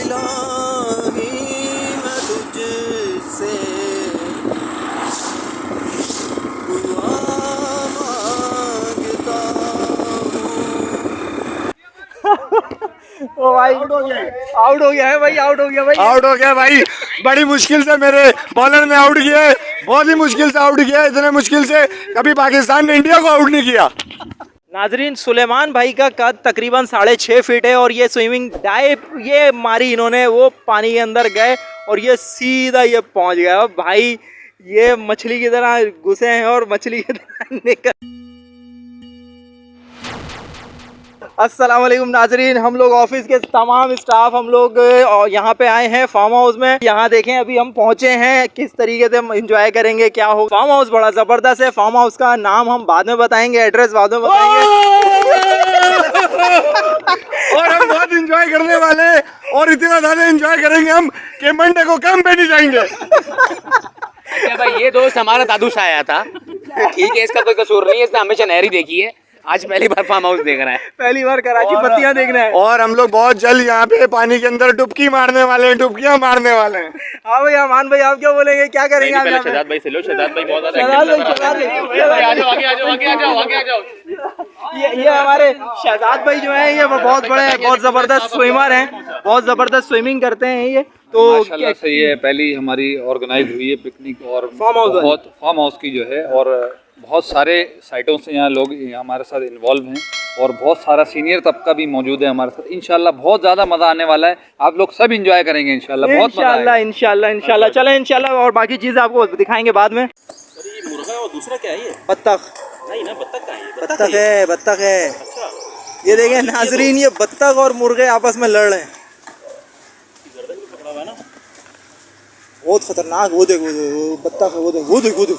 इलाही मैं तुझसे दुआ मांगता ओ भाई आउट हो गया है भाई, आउट हो गया भाई, आउट हो गया भाई। बड़ी मुश्किल से मेरे बॉलर ने आउट किया है, बहुत ही मुश्किल से आउट किया है। इतने मुश्किल से कभी पाकिस्तान ने इंडिया को आउट नहीं किया। नाजरीन, सुलेमान भाई का कद तकरीबन 6.5 फीट है और ये स्विमिंग डाइव ये मारी इन्होंने, वो पानी के अंदर गए और ये सीधा ये पहुंच गया। भाई ये मछली की तरह घुसे हैं और मछली की तरह निकल। अस्सलाम वालेकुम नाजरीन, हम लोग ऑफिस के तमाम स्टाफ हम लोग यहाँ पे आए हैं फार्म हाउस में। यहाँ देखें अभी हम पहुँचे हैं, किस तरीके से हम एंजॉय करेंगे क्या हो। फार्म हाउस बड़ा ज़बरदस्त है। फार्म हाउस का नाम हम बाद में बताएंगे, एड्रेस बाद में बताएंगे। और हम बहुत एंजॉय करने वाले हैं और इतना ज़्यादा एंजॉय करेंगे हम कि मंडे को काम पे नहीं जाएंगे। अच्छा भाई, ये दोस्त हमारा दादू सा आया था, ठीक है, इसका कोई कसूर नहीं है, इसने हमेशा नहरी देखी है, आज पहली बार फार्म हाउस देख रहा है, पहली बार कराची बत्तियां देखना है। और हम लोग बहुत जल्द यहाँ पे पानी के अंदर डुबकी मारने वाले हैं, डुबकियाँ मारने वाले हैं। हाँ भाई, अमान भाई आप क्या बोलेंगे, क्या करेंगे आप यहाँ पे? शहजाद भाई से लो, शहजाद भाई बहुत ज्यादा ये हमारे शहजाद भाई जो है ये बहुत बड़े, बहुत जबरदस्त स्विमर हैं, बहुत जबरदस्त स्विमिंग करते हैं ये। तो माशाल्लाह से ये पहली हमारी ऑर्गेनाइज हुई है पिकनिक और फार्म हाउस की जो है, और बहुत सारे साइटों से यहाँ लोग हमारे साथ इन्वॉल्व हैं और बहुत सारा सीनियर तबका भी मौजूद है हमारे साथ। इंशाल्लाह बहुत ज़्यादा मज़ा आने वाला है, आप लोग सब इंजॉय करेंगे इंशाल्लाह, बहुत मज़ा आएगा इंशाल्लाह। चलें इंशाल्लाह, और बाकी चीज़ें आपको दिखाएंगे बाद में। ये मुर्गा और दूसरा क्या है ये? बत्तख नहीं ना, बत्तख का है ये? बत्तख है। अच्छा, ये देखें नाजरीन, ये बत्तख और मुर्गे आपस में लड़ रहे हैं, गर्दन में पकड़ा हुआ है ना। बहुत खतरनाक। वो देख वो बत्तख है, वो देख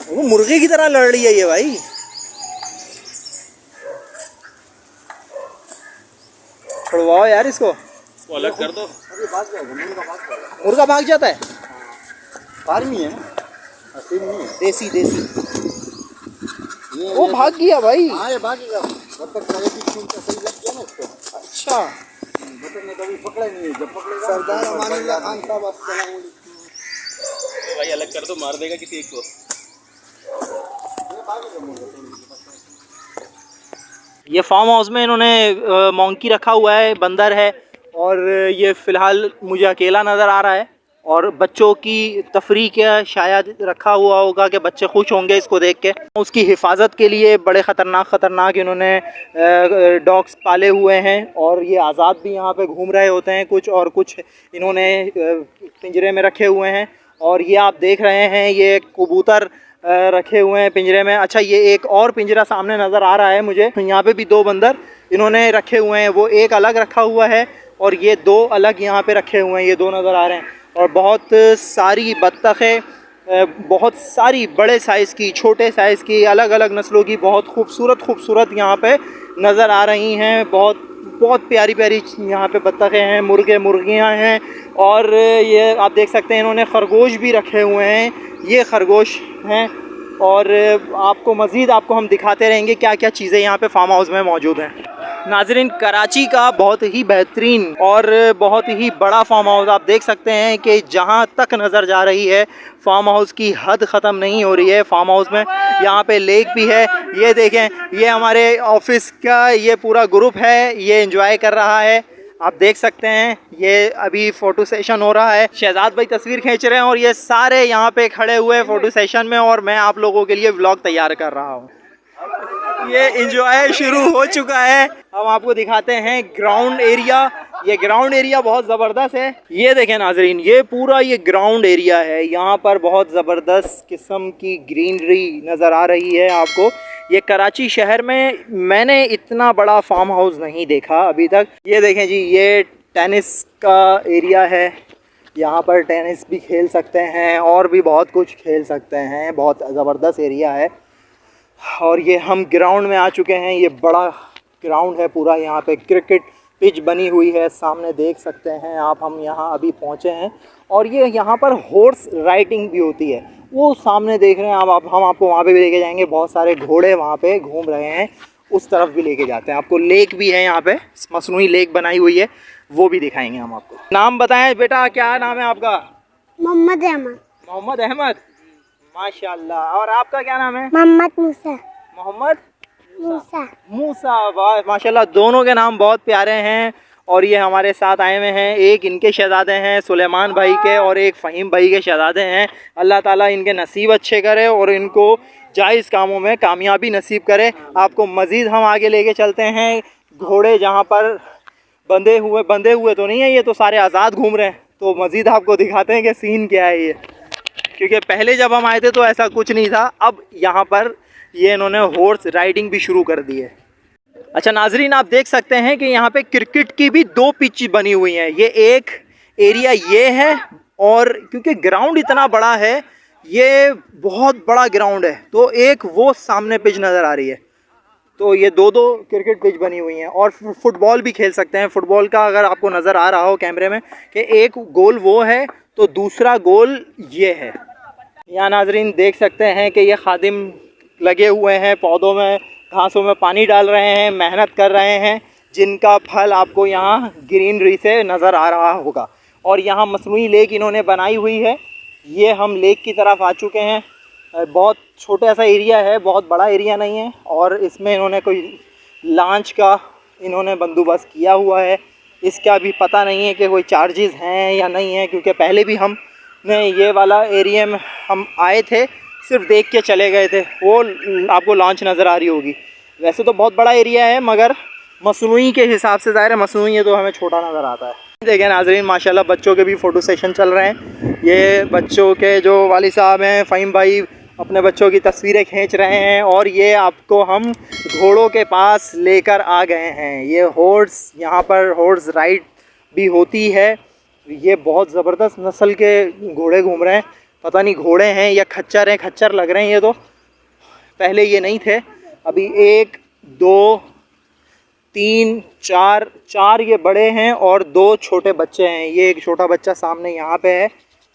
वो मुर्गे की तरह लड़ रही है ये भाई। छुड़वाओ यार इसको अलग कर दो। मुर्गा भाग जाता है। फार्मी है ना, असली नहीं है, देसी वो भाग गया भाई। हाँ ये भागेगा, बतख सही लग गया ना इसको। अच्छा, बतख ने कभी पकड़ा नहीं है, जब पकड़ेगा सरदार अमानुल्लाह खान साहब अस्सलाम वालेकुम। भाई अलग कर दो, मार देगा किसी एक को। ये फार्म हाउस में इन्होंने मोंकी रखा हुआ है, बंदर है, और ये फ़िलहाल मुझे अकेला नज़र आ रहा है। और बच्चों की तफरीह का शायद रखा हुआ होगा कि बच्चे खुश होंगे इसको देख के। उसकी हिफाजत के लिए बड़े ख़तरनाक इन्होंने डॉग्स पाले हुए हैं, और ये आज़ाद भी यहाँ पे घूम रहे होते हैं कुछ, और कुछ इन्होंने पिंजरे में रखे हुए हैं। और ये आप देख रहे हैं ये कबूतर रखे हुए हैं पिंजरे में। अच्छा, ये एक और पिंजरा सामने नज़र आ रहा है मुझे, यहाँ पे भी 2 बंदर इन्होंने रखे हुए हैं, वो एक अलग रखा हुआ है और ये 2 अलग यहाँ पे रखे हुए हैं, ये 2 नज़र आ रहे हैं। और बहुत सारी बत्तखें, बहुत सारी बड़े साइज़ की, छोटे साइज़ की, अलग अलग नस्लों की बहुत खूबसूरत यहाँ पे नज़र आ रही हैं। बहुत प्यारी यहाँ पे बत्तखें हैं, मुर्गियाँ हैं, और ये आप देख सकते हैं इन्होंने खरगोश भी रखे हुए हैं, ये खरगोश हैं। और आपको मज़ीद हम दिखाते रहेंगे क्या क्या चीज़ें यहाँ पे फार्म हाउस में मौजूद हैं। नाजरीन, कराची का बहुत ही बेहतरीन और बहुत ही बड़ा फार्म हाउस आप देख सकते हैं कि जहाँ तक नज़र जा रही है फार्म हाउस की हद ख़त्म नहीं हो रही है। फार्म हाउस में यहाँ पे लेक भी है, ये देखें, ये हमारे ऑफिस का ये पूरा ग्रुप है, ये एंजॉय कर रहा है, आप देख सकते हैं। ये अभी फ़ोटो सेशन हो रहा है, शहजाद भाई तस्वीर खींच रहे हैं और ये सारे यहाँ पे खड़े हुए फ़ोटो सेशन में, और मैं आप लोगों के लिए व्लॉग तैयार कर रहा हूँ। ये एंजॉय शुरू हो चुका है। हम आपको दिखाते हैं ग्राउंड एरिया। ये ग्राउंड एरिया बहुत ज़बरदस्त है। ये देखें नाजरीन, ये पूरा ये ग्राउंड एरिया है, यहाँ पर बहुत ज़बरदस्त किस्म की ग्रीनरी नज़र आ रही है आपको। ये कराची शहर में मैंने इतना बड़ा फार्म हाउस नहीं देखा अभी तक। ये देखें जी, ये टेनिस का एरिया है, यहाँ पर टेनिस भी खेल सकते हैं और भी बहुत कुछ खेल सकते हैं, बहुत ज़बरदस्त एरिया है। और ये हम ग्राउंड में आ चुके हैं, ये बड़ा ग्राउंड है पूरा, यहाँ पे क्रिकेट पिच बनी हुई है, सामने देख सकते हैं आप। हम यहाँ अभी पहुँचे हैं और ये यहाँ पर हॉर्स राइडिंग भी होती है, वो सामने देख रहे हैं आप। हम आपको वहाँ पे भी लेके जाएंगे, बहुत सारे घोड़े वहाँ पे घूम रहे हैं, उस तरफ भी लेके जाते हैं आपको। लेक भी है यहाँ पे, मसनूई लेक बनाई हुई है, वो भी दिखाएंगे हम आपको। नाम बताएं बेटा, क्या नाम है आपका? मोहम्मद अहमद। मोहम्मद अहमद, माशाल्लाह। और आपका क्या नाम है? मोहम्मद मूसा। मोहम्मद मूसा। मूसा, वाह माशाल्लाह, दोनों के नाम बहुत प्यारे हैं। और ये हमारे साथ आए हुए हैं, एक इनके शहजादे हैं सुलेमान भाई के और एक फ़हीम भाई के शहजादे हैं। अल्लाह ताला इनके नसीब अच्छे करे और इनको जायज़ कामों में कामयाबी नसीब करे। आपको मज़ीद हम आगे लेके चलते हैं। घोड़े जहाँ पर बंधे हुए तो नहीं है, ये तो सारे आज़ाद घूम रहे हैं। तो मज़ीद आपको दिखाते हैं कि सीन क्या है ये, क्योंकि पहले जब हम आए थे तो ऐसा कुछ नहीं था। अब यहाँ पर ये इन्होंने हॉर्स राइडिंग भी शुरू कर दी है। अच्छा नाजरीन, आप देख सकते हैं कि यहाँ पे क्रिकेट की भी 2 पिच बनी हुई हैं। ये एक एरिया ये है, और क्योंकि ग्राउंड इतना बड़ा है, ये बहुत बड़ा ग्राउंड है, तो एक वो सामने पिच नज़र आ रही है। तो ये 2 क्रिकेट पिच बनी हुई हैं और फुटबॉल भी खेल सकते हैं। फुटबॉल का अगर आपको नज़र आ रहा हो कैमरे में कि एक गोल वो है तो दूसरा गोल ये है। यहाँ नाजरीन देख सकते हैं कि ये खादिम लगे हुए हैं, पौधों में घासों में पानी डाल रहे हैं, मेहनत कर रहे हैं, जिनका फल आपको यहाँ ग्रीनरी से नज़र आ रहा होगा। और यहाँ मसनूई लेक इन्होंने बनाई हुई है। ये हम लेक की तरफ आ चुके हैं। बहुत छोटा सा एरिया है, बहुत बड़ा एरिया नहीं है। और इसमें इन्होंने कोई लॉन्च का इन्होंने बंदोबस्त किया हुआ है। इसका भी पता नहीं है कि कोई चार्जेस हैं या नहीं है, क्योंकि पहले भी हमने ये वाला एरिया में हम आए थे, सिर्फ देख के चले गए थे। वो आपको लॉन्च नज़र आ रही होगी। वैसे तो बहुत बड़ा एरिया है, मगर मसनूई के हिसाब से ज़ाहिर है मसनूई है तो हमें छोटा नज़र आता है। देखें नाजरीन, माशाल्लाह बच्चों के भी फ़ोटो सेशन चल रहे हैं। ये बच्चों के जो वालिद साहब हैं फ़हीम भाई, अपने बच्चों की तस्वीरें खींच रहे हैं। और ये आपको हम घोड़ों के पास लेकर आ गए हैं। ये हॉर्स, यहाँ पर हॉर्स राइड भी होती है। ये बहुत ज़बरदस्त नस्ल के घोड़े घूम रहे हैं। पता नहीं घोड़े हैं या खच्चर हैं, खच्चर लग रहे हैं ये तो। पहले ये नहीं थे। अभी 1 2 3 4 ये बड़े हैं और 2 छोटे बच्चे हैं। ये एक छोटा बच्चा सामने यहाँ पे है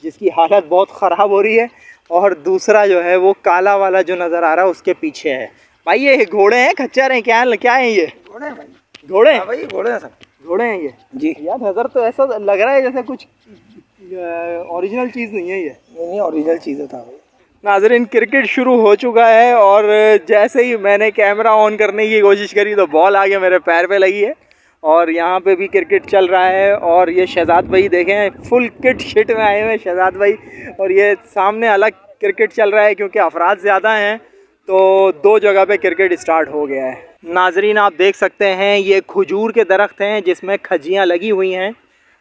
जिसकी हालत बहुत ख़राब हो रही है, और दूसरा जो है वो काला वाला जो नज़र आ रहा है उसके पीछे है। भाई ये घोड़े हैं, खच्चर हैं, क्या हैं ये? घोड़े हैं भाई। घोड़े हैं भाई, घोड़े हैं सब। घोड़े हैं ये जी। यार नज़र तो ऐसा लग रहा है जैसे कुछ ओरिजिनल चीज़ नहीं है ये। नहीं, ओरिजिनल चीज़ें था भाई। नाज़रीन, क्रिकेट शुरू हो चुका है और जैसे ही मैंने कैमरा ऑन करने की कोशिश करी तो बॉल आगे मेरे पैर पे लगी है। और यहाँ पे भी क्रिकेट चल रहा है। और ये शहजाद भाई देखें, फुल किट शिट में आए हुए हैं शहजाद भाई। और ये सामने अलग क्रिकेट चल रहा है क्योंकि अफराद ज़्यादा हैं, तो 2 जगह पे क्रिकेट स्टार्ट हो गया है। नाजरीन, आप देख सकते हैं ये खजूर के दरख्त हैं जिसमें खजियाँ लगी हुई हैं।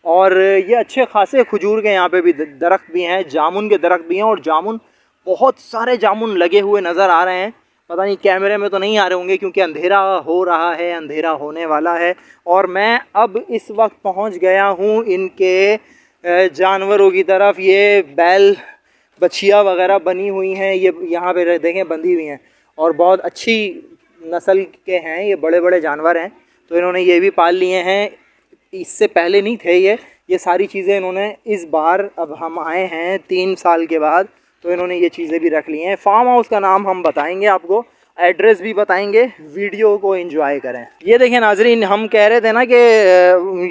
और ये अच्छे खासे खजूर के यहाँ पे भी दरख्त भी हैं, जामुन के दरख्त भी हैं। और जामुन, बहुत सारे जामुन लगे हुए नज़र आ रहे हैं। पता नहीं कैमरे में तो नहीं आ रहे होंगे क्योंकि अंधेरा हो रहा है, अंधेरा होने वाला है। और मैं अब इस वक्त पहुंच गया हूं इनके जानवरों की तरफ। ये बैल बछिया वगैरह बनी हुई हैं, ये यहाँ पे देखें बंधी हुई हैं। और बहुत अच्छी नस्ल के हैं, ये बड़े बड़े जानवर हैं। तो इन्होंने ये भी पाल लिए हैं, इससे पहले नहीं थे ये सारी चीज़ें इन्होंने इस बार, अब हम आए हैं 3 साल के बाद, तो इन्होंने ये चीज़ें भी रख ली हैं। फार्म हाउस का नाम हम बताएंगे आपको, एड्रेस भी बताएंगे। वीडियो को एंजॉय करें। ये देखें नाजरीन, हम कह रहे थे ना कि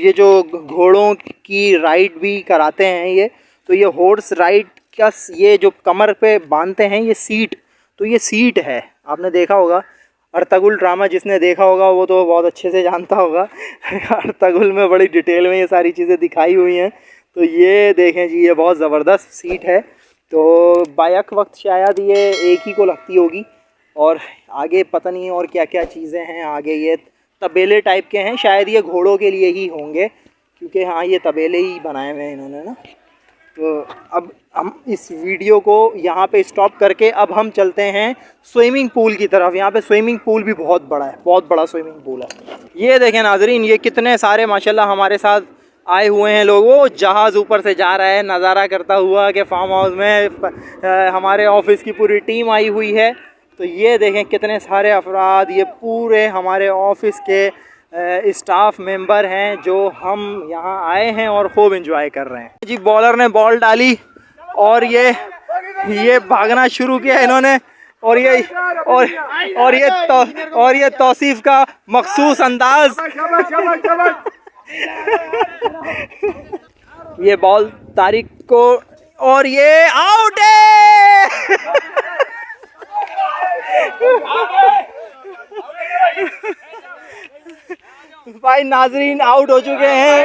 ये जो घोड़ों की राइड भी कराते हैं ये, तो ये हॉर्स राइड का ये जो कमर पे बांधते हैं ये सीट, तो ये सीट है। आपने देखा होगा अर्तुगरुल ड्रामा, जिसने देखा होगा वो तो बहुत अच्छे से जानता होगा। अर्तुगरुल में बड़ी डिटेल में ये सारी चीज़ें दिखाई हुई हैं। तो ये देखें जी, ये बहुत ज़बरदस्त सीट है। तो बायक वक्त शायद ये एक ही को लगती होगी। और आगे पता नहीं और क्या क्या चीज़ें हैं। आगे ये तबेले टाइप के हैं, शायद ये घोड़ों के लिए ही होंगे, क्योंकि हाँ ये तबेले ही बनाए हुए हैं इन्होंने ना। तो अब हम इस वीडियो को यहाँ पे स्टॉप करके अब हम चलते हैं स्विमिंग पूल की तरफ। यहाँ पे स्विमिंग पूल भी बहुत बड़ा है, बहुत बड़ा स्विमिंग पूल है। ये देखें नाजरीन, ये कितने सारे माशाल्लाह हमारे साथ आए हुए हैं लोग। वो जहाज़ ऊपर से जा रहा है नज़ारा करता हुआ कि फार्म हाउस में हमारे ऑफिस की पूरी टीम आई हुई है। तो ये देखें कितने सारे अफराद, ये पूरे हमारे ऑफिस के स्टाफ मेंबर हैं जो हम यहाँ आए हैं और खूब एंजॉय कर रहे हैं जी। बॉलर ने बॉल डाली और ये भागना शुरू किया इन्होंने। और ये तौसीफ का मखसूस अंदाज, ये बॉल तारिक को और ये आउट है। भाई नाजरीन आउट हो चुके हैं।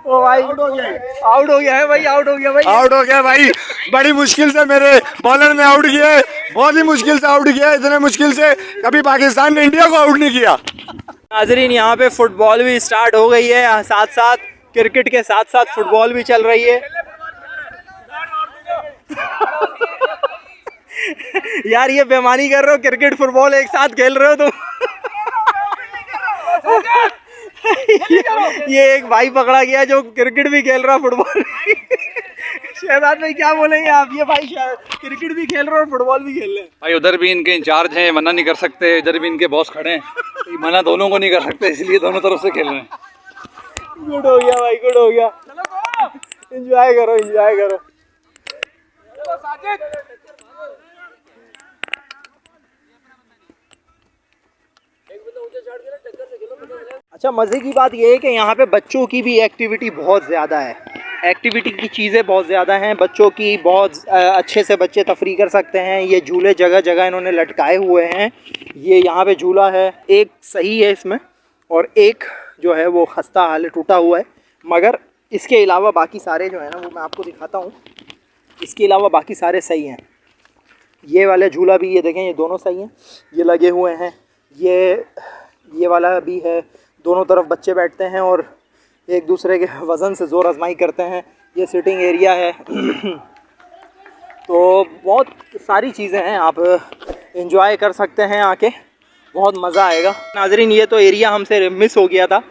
ओ भाई आउट हो गया है भाई, आउट हो गया भाई, आउट हो गया भाई। बड़ी मुश्किल से मेरे बॉलर ने आउट किया है, बहुत ही मुश्किल से आउट किया है। इतने मुश्किल से कभी पाकिस्तान ने इंडिया को आउट नहीं किया। नाजरीन यहाँ पे फुटबॉल भी स्टार्ट हो गई है, साथ साथ क्रिकेट के साथ साथ फुटबॉल भी चल रही है। यार ये बेईमानी कर रहे हो, क्रिकेट फुटबॉल एक साथ खेल रहे हो तुम। ये एक भाई पकड़ा गया जो क्रिकेट भी खेल रहा फुटबॉल। शहजाद भाई क्या बोलेंगे आप? ये भाई क्रिकेट भी खेल रहे और फुटबॉल भी खेल रहे हैं। भाई उधर भी इनके इंचार्ज हैं, मना नहीं कर सकते, इधर भी इनके बॉस खड़े हैं, तो मना दोनों को नहीं कर सकते, इसलिए दोनों तरफ से खेल रहे हैं। गुड हो गया भाई, गुड हो गया। एंजॉय करो, एंजॉय करो। अच्छा मज़े की बात यह है कि यहाँ पे बच्चों की भी एक्टिविटी बहुत ज़्यादा है, एक्टिविटी की चीज़ें बहुत ज़्यादा हैं बच्चों की, बहुत अच्छे से बच्चे तफरी कर सकते हैं। ये झूले जगह जगह इन्होंने लटकाए हुए हैं। ये यहाँ पे झूला है, एक सही है इसमें और एक जो है वो खस्ता हाल है, टूटा हुआ है। मगर इसके अलावा बाकी सारे जो है ना वो मैं आपको दिखाता हूँ, इसके अलावा बाकी सारे सही हैं। ये वाले झूला भी ये देखें, ये दोनों सही हैं, ये लगे हुए हैं। ये वाला भी है, दोनों तरफ बच्चे बैठते हैं और एक दूसरे के वज़न से ज़ोर आजमाई करते हैं। ये सिटिंग एरिया है। तो बहुत सारी चीज़ें हैं, आप एंजॉय कर सकते हैं आके, बहुत मज़ा आएगा। नाजरीन ये तो एरिया हमसे मिस हो गया था,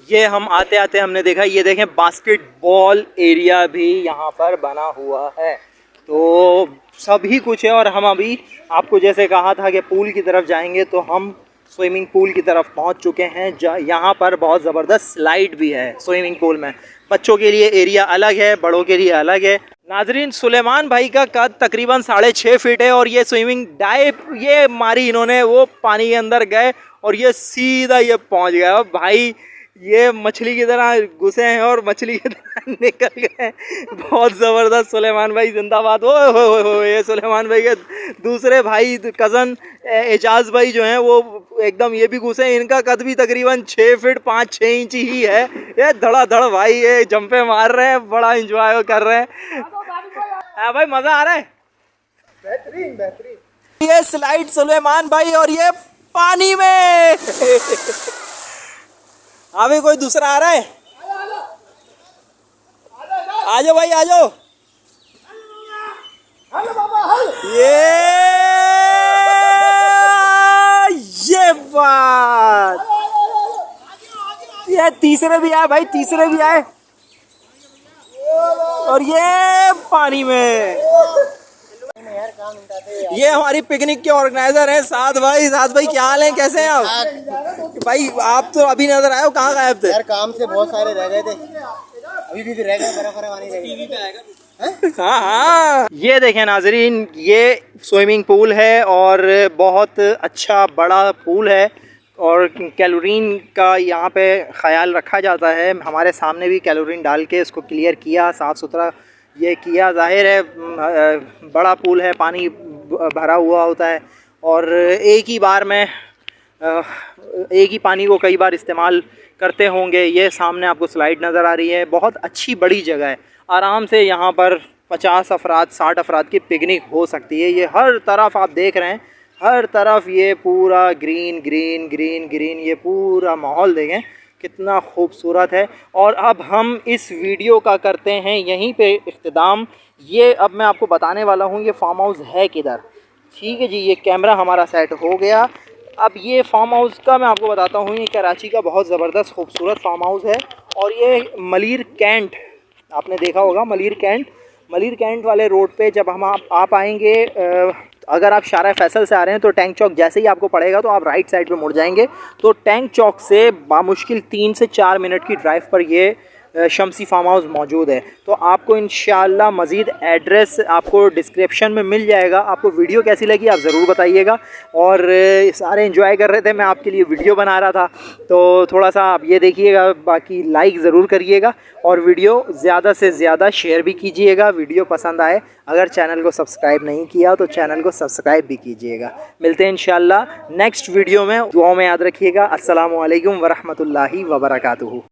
ये हम आते आते हमने देखा। ये देखें बास्केटबॉल एरिया भी यहाँ पर बना हुआ है, तो सभी कुछ है। और हम अभी आपको जैसे कहा था कि पूल की तरफ जाएंगे, तो हम स्विमिंग पूल की तरफ पहुंच चुके हैं। यहाँ पर बहुत ज़बरदस्त स्लाइड भी है स्विमिंग पूल में। बच्चों के लिए एरिया अलग है, बड़ों के लिए अलग है। नाजरीन सुलेमान भाई का कद तकरीबन 6.5 फीट है और ये स्विमिंग डाइव ये मारी इन्होंने, वो पानी के अंदर गए और ये सीधा ये पहुंच गया। भाई ये मछली की तरह घुसे हैं और मछली की तरह निकल गए। बहुत ज़बरदस्त सुलेमान भाई जिंदाबाद। हो ये सुलेमान भाई के दूसरे भाई कज़न एजाज भाई जो हैं वो एकदम ये भी घुसे हैं। इनका कद भी तकरीबन 6 फीट 5-6 इंच ही है। ये धड़ाधड़ भाई ये जंपे मार रहे हैं, बड़ा इंजॉय कर रहे हैं। हाँ भाई मज़ा आ रहा है, बेहतरीन बेहतरीन। ये स्लाइड सुलेमान भाई और ये पानी में। हाँ भाई कोई दूसरा आ रहा है? आ जाओ भाई आ जाओ। ये बात, ये तीसरे भी आए भाई, तीसरे भी आए और ये पानी में। ये हमारी पिकनिक के ऑर्गेनाइजर हैं साद भाई। साद भाई क्या हाल है, कैसे हैं आप? भाई आप तो अभी नजर आए हो, कहाँ गायब थे? यार काम से बहुत सारे रह गए थे, अभी भी रह गए, बर्फ वानी रह गई। हाँ। ये देखें नाजरीन, ये स्विमिंग पूल है और बहुत अच्छा बड़ा पूल है और कैलोरीन का यहाँ पे ख्याल रखा जाता है। हमारे सामने भी कैलोरीन डाल के इसको क्लियर किया, साफ़ सुथरा ये किया। जाहिर है बड़ा पूल है, पानी भरा हुआ होता है और एक ही बार में एक ही पानी को कई बार इस्तेमाल करते होंगे। ये सामने आपको स्लाइड नज़र आ रही है, बहुत अच्छी बड़ी जगह है। आराम से यहाँ पर 50 अफराद 60 अफराद की पिकनिक हो सकती है। ये हर तरफ आप देख रहे हैं, हर तरफ ये पूरा ग्रीन ग्रीन ग्रीन ग्रीन, ये पूरा माहौल देखें कितना खूबसूरत है। और अब हम इस वीडियो का करते हैं यहीं पे इख्तिताम। ये अब मैं आपको बताने वाला हूँ ये फार्म हाउस है किधर। ठीक है जी, ये कैमरा हमारा सेट हो गया। अब ये फार्म हाउस का मैं आपको बताता हूँ, ये कराची का बहुत ज़बरदस्त खूबसूरत फार्म हाउस है और ये मलीर कैंट, आपने देखा होगा मलीर कैंट वाले रोड पे जब हम आप आएंगे, अगर आप शारा फैसल से आ रहे हैं तो टैंक चौक जैसे ही आपको पड़ेगा तो आप राइट साइड पे मुड़ जाएंगे तो टैंक चौक से बामुश्किल 3 से 4 मिनट की ड्राइव पर ये शमसी फार्म हाउस मौजूद है। तो आपको इंशाअल्लाह मज़ीद एड्रेस आपको डिस्क्रिप्शन में मिल जाएगा। आपको वीडियो कैसी लगी आप ज़रूर बताइएगा। और सारे एंजॉय कर रहे थे, मैं आपके लिए वीडियो बना रहा था, तो थोड़ा सा आप ये देखिएगा। बाकी लाइक ज़रूर करिएगा और वीडियो ज़्यादा से ज़्यादा शेयर भी कीजिएगा। वीडियो पसंद आए, अगर चैनल को सब्सक्राइब नहीं किया तो चैनल को सब्सक्राइब भी कीजिएगा। मिलते हैं इंशाअल्लाह नेक्स्ट वीडियो में। दुआओं में याद रखिएगा। अस्सलामु अलैकुम वरहमतुल्लाहि वबरकातुहू।